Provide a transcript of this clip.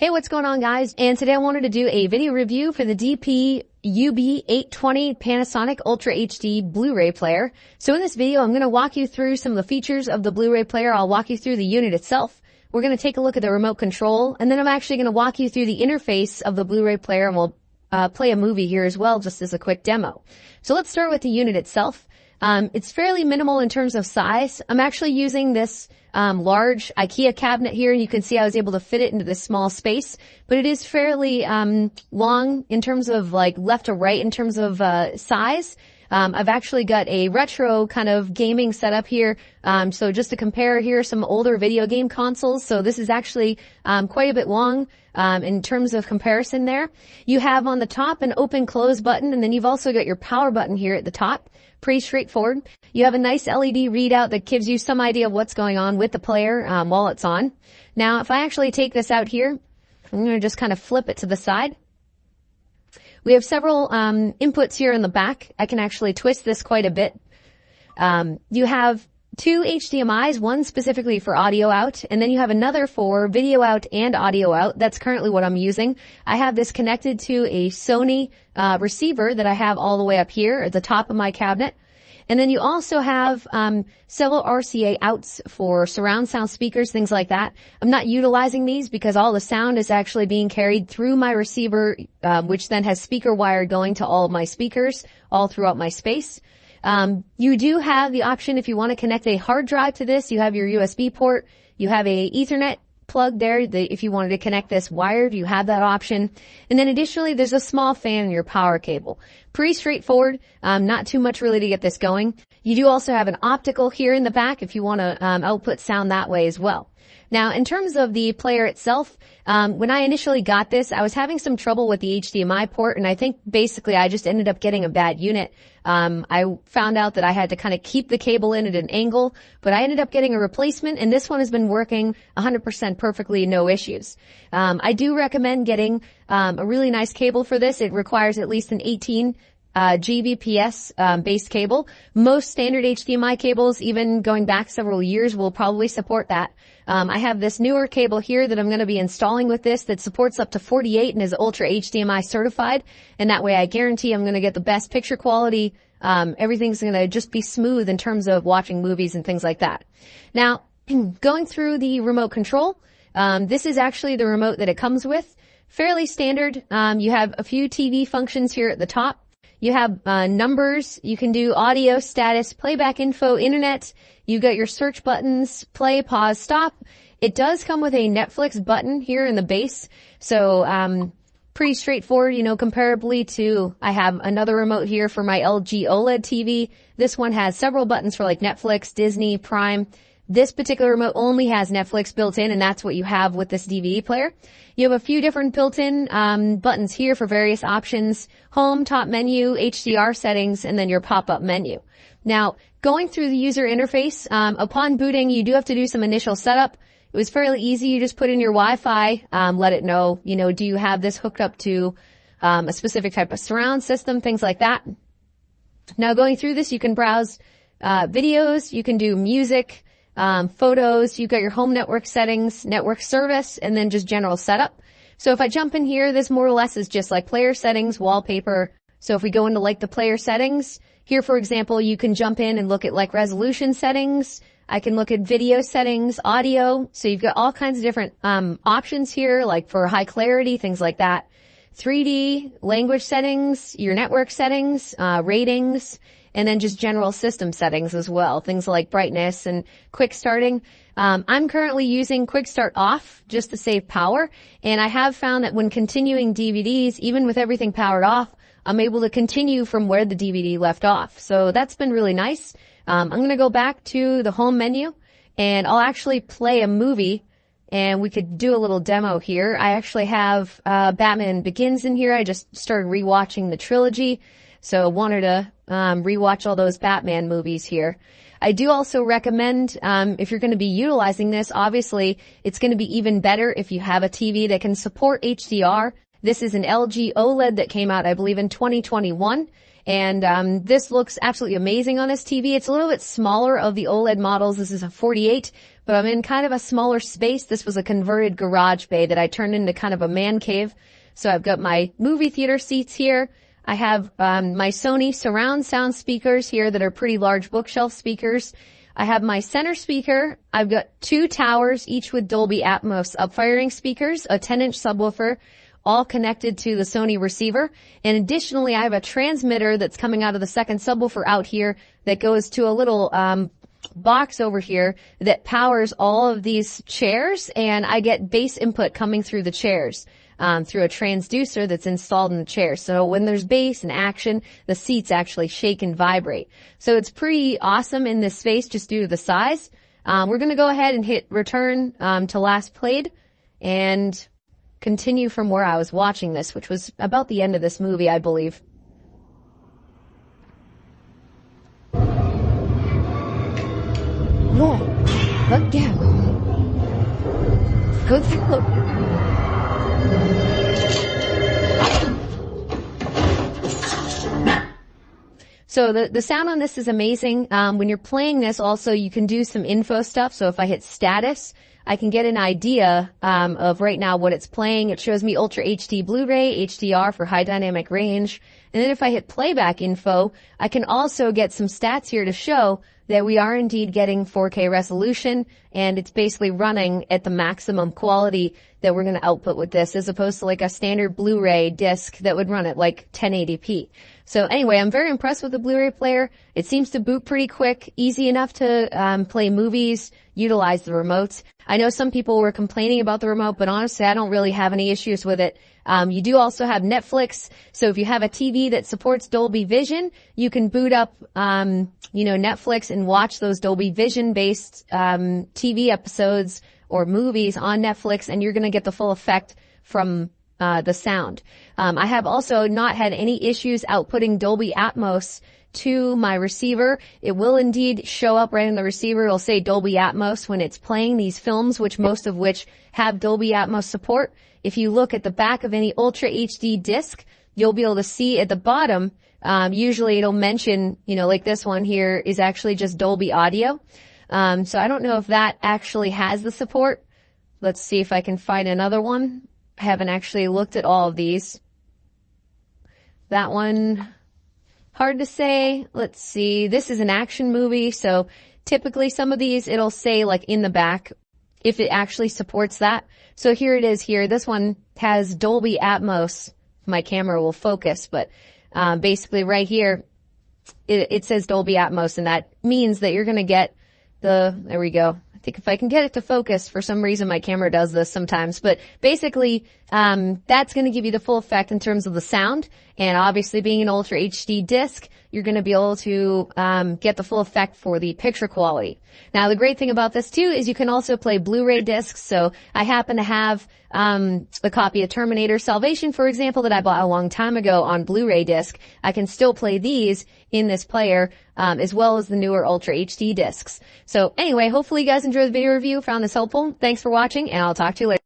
Hey, what's going on, guys? And today I wanted to do a video review for the DP UB820 Panasonic Ultra HD Blu-ray player. So in this video, I'm going to walk you through some of the features of the Blu-ray player. I'll walk you through the unit itself. We're going to take a look at the remote control, and then I'm actually going to walk you through the interface of the Blu-ray player, and we'll play a movie here as well, just as a quick demo. So let's start with the unit itself. It's fairly minimal in terms of size. I'm actually using this large IKEA cabinet here, and you can see I was able to fit it into this small space, but it is fairly long in terms of like left to right in terms of size. I've actually got a retro kind of gaming setup here. So just to compare, here are some older video game consoles. So this is actually quite a bit long in terms of comparison there. You have on the top an open close button, and then you've also got your power button here at the top. Pretty straightforward. You have a nice LED readout that gives you some idea of what's going on with the player while it's on. Now, if I actually take this out here, I'm going to just kind of flip it to the side. We have several inputs here in the back. I can actually twist this quite a bit. You have two HDMIs, one specifically for audio out, and then you have another for video out and audio out. That's currently what I'm using. I have this connected to a Sony receiver that I have all the way up here at the top of my cabinet. And then you also have several RCA outs for surround sound speakers, things like that. I'm not utilizing these because all the sound is actually being carried through my receiver, which then has speaker wire going to all of my speakers all throughout my space. You do have the option, if you want to connect a hard drive to this, you have your USB port, you have a Ethernet plug there. If you wanted to connect this wired, you have that option. And then additionally, there's a small fan in your power cable. Pretty straightforward, not too much really to get this going. You do also have an optical here in the back if you want to output sound that way as well. Now, in terms of the player itself, when I initially got this, I was having some trouble with the HDMI port, and I think basically I just ended up getting a bad unit. I found out that I had to kind of keep the cable in at an angle, but I ended up getting a replacement, and this one has been working 100% perfectly, no issues. I do recommend getting a really nice cable for this. It requires at least an 18 Gbps based cable. Most standard HDMI cables, even going back several years, will probably support that. I have this newer cable here that I'm going to be installing with this that supports up to 48 and is Ultra HDMI certified, and that way I guarantee I'm going to get the best picture quality. Everything's going to just be smooth in terms of watching movies and things like that. Now, going through the remote control, this is actually the remote that it comes with. Fairly standard. You have a few TV functions here at the top. You have numbers. You can do audio, status, playback info, internet. You got your search buttons, play, pause, stop. It does come with a Netflix button here in the base. So pretty straightforward, comparably to, I have another remote here for my LG OLED TV. This one has several buttons for like Netflix, Disney, Prime. This particular remote only has Netflix built in, and that's what you have with this DVD player. You have a few different built-in buttons here for various options: home, top menu, HDR settings, and then your pop-up menu. Now, going through the user interface, upon booting, you do have to do some initial setup. It was fairly easy. You just put in your Wi-Fi, let it know, do you have this hooked up to a specific type of surround system, things like that. Now, going through this, you can browse videos, you can do music, photos, you've got your home network settings, network service, and then just general setup. So if I jump in here, this more or less is just like player settings, wallpaper. So if we go into like the player settings, here for example, you can jump in and look at like resolution settings. I can look at video settings, audio. So you've got all kinds of different options here, like for high clarity, things like that. 3D, language settings, your network settings, ratings, and then just general system settings as well, things like brightness and quick starting. I'm currently using quick start off just to save power, and I have found that when continuing DVDs, even with everything powered off, I'm able to continue from where the DVD left off. So that's been really nice. I'm going to go back to the home menu, and I'll actually play a movie, and we could do a little demo here. I actually have Batman Begins in here. I just started rewatching the trilogy, so wanted to rewatch all those Batman movies here. I do also recommend, if you're going to be utilizing this, obviously, it's going to be even better if you have a TV that can support HDR. This is an LG OLED that came out, I believe, in 2021. And this looks absolutely amazing on this TV. It's a little bit smaller of the OLED models. This is a 48, but I'm in kind of a smaller space. This was a converted garage bay that I turned into kind of a man cave. So I've got my movie theater seats here. I have my Sony surround sound speakers here that are pretty large bookshelf speakers. I have my center speaker. I've got 2 towers, each with Dolby Atmos upfiring speakers, a 10-inch subwoofer, all connected to the Sony receiver. And additionally, I have a transmitter that's coming out of the second subwoofer out here that goes to a little box over here that powers all of these chairs, and I get bass input coming through the chairs through a transducer that's installed in the chair. So when there's bass and action, the seats actually shake and vibrate. So it's pretty awesome in this space just due to the size. We're going to go ahead and hit return to last played and continue from where I was watching this, which was about the end of this movie, I believe. Look, again. Go through. So the sound on this is amazing. When you're playing this also, you can do some info stuff. So if I hit status, I can get an idea of right now what it's playing. It shows me Ultra HD Blu-ray, HDR for high dynamic range. And then if I hit playback info, I can also get some stats here to show that we are indeed getting 4K resolution, and it's basically running at the maximum quality that we're going to output with this, as opposed to like a standard Blu-ray disc that would run at like 1080p. So anyway, I'm very impressed with the Blu-ray player. It seems to boot pretty quick, easy enough to play movies, utilize the remotes. I know some people were complaining about the remote, but honestly, I don't really have any issues with it. You do also have Netflix, so if you have a TV that supports Dolby Vision, you can boot up, Netflix and watch those Dolby Vision-based TV episodes or movies on Netflix, and you're going to get the full effect from the sound. I have also not had any issues outputting Dolby Atmos to my receiver. It will indeed show up right in the receiver. It'll say Dolby Atmos when it's playing these films, most of which have Dolby Atmos support. If you look at the back of any Ultra HD disc, you'll be able to see at the bottom, usually it'll mention, like this one here is actually just Dolby Audio. So I don't know if that actually has the support. Let's see if I can find another one. I haven't actually looked at all of these. That one, hard to say. Let's see. This is an action movie, so typically some of these it'll say like in the back if it actually supports that. So here it is here. This one has Dolby Atmos. My camera will focus, but basically right here it says Dolby Atmos, and that means that you're going to get there we go. I think if I can get it to focus, for some reason my camera does this sometimes, but basically, that's going to give you the full effect in terms of the sound, and obviously being an Ultra HD disc, you're going to be able to, get the full effect for the picture quality. Now, the great thing about this too is you can also play Blu-ray discs, so I happen to have, a copy of Terminator Salvation, for example, that I bought a long time ago on Blu-ray disc. I can still play these in this player, as well as the newer Ultra HD discs. So anyway, hopefully you guys enjoyed the video review, found this helpful. Thanks for watching, and I'll talk to you later.